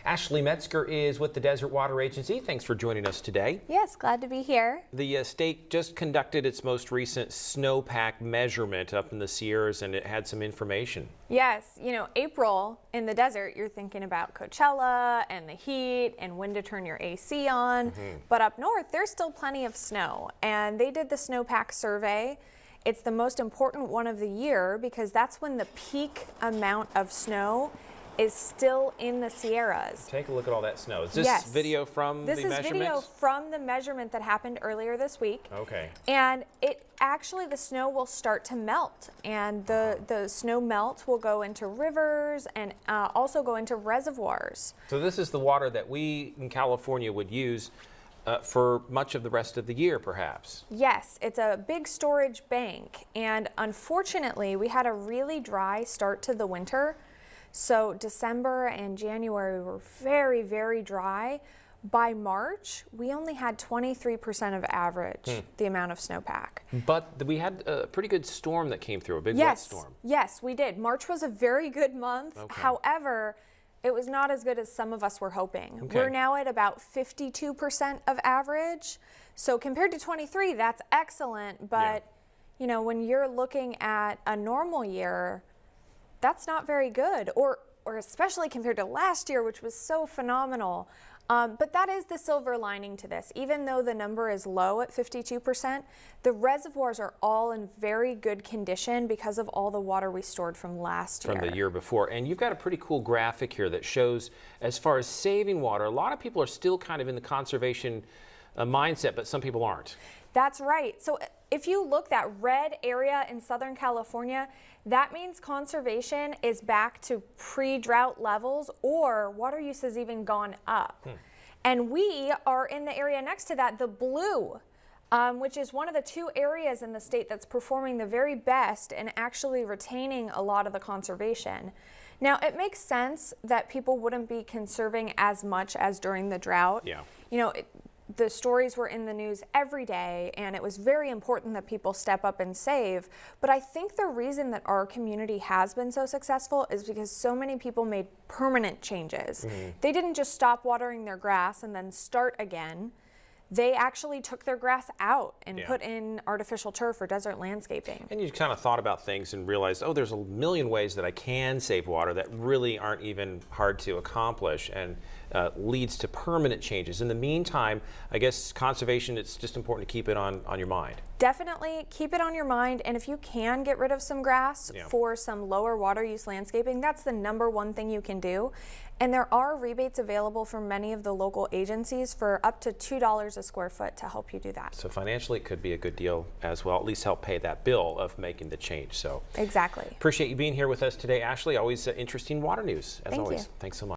Ashley Metzger is with the Desert Water Agency. Thanks for joining us today. Yes, glad to be here. The state just conducted its most recent snowpack measurement up in the Sierras, and it had some information. Yes, you know, April in the desert, you're thinking about Coachella and the heat and when to turn your AC on. But up north, there's still plenty of snow. And they did the snowpack survey. It's the most important one of the year because that's when the peak amount of snow is still in the Sierras. Take a look at all that snow. Is this video from the measurement? This is video from the measurement that happened earlier this week. Okay. And the snow will start to melt, and the snow melt will go into rivers and also go into reservoirs. So this is the water that we in California would use for much of the rest of the year, perhaps. Yes, it's a big storage bank, and unfortunately we had a really dry start to the winter. So December and January were very, very dry. By March, we only had 23% of average, the amount of snowpack. But we had a pretty good storm that came through, a big wet storm. Yes, we did. March was a very good month. Okay. However, it was not as good as some of us were hoping. Okay. We're now at about 52% of average. So compared to 23, that's excellent. But you know, when you're looking at a normal year, that's not very good, or especially compared to last year, which was so phenomenal. But that is the silver lining to this. Even though the number is low at 52%, the reservoirs are all in very good condition because of all the water we stored from last year. From the year before. And you've got a pretty cool graphic here that shows, as far as saving water, a lot of people are still kind of in the conservation mindset, but some people aren't. That's right. So if you look, that red area in Southern California, that means conservation is back to pre-drought levels, or water use has even gone up. And we are in the area next to that, the blue, which is one of the two areas in the state that's performing the very best and actually retaining a lot of the conservation. Now, it makes sense that people wouldn't be conserving as much as during the drought. Yeah. You know, the stories were in the news every day, and it was very important that people step up and save. But I think the reason that our community has been so successful is because so many people made permanent changes. They didn't just stop watering their grass and then start again. They actually took their grass out and put in artificial turf or desert landscaping. And you kind of thought about things and realized, oh, there's a million ways that I can save water that really aren't even hard to accomplish, and leads to permanent changes. In the meantime, I guess conservation, it's just important to keep it on your mind. Definitely keep it on your mind, and if you can get rid of some grass for some lower water use landscaping, that's the #1 thing you can do. And there are rebates available from many of the local agencies for up to $2 a square foot to help you do that. So financially, it could be a good deal as well, at least help pay that bill of making the change. So exactly. Appreciate you being here with us today, Ashley. Always interesting water news, as always. Thank you. Thanks so much.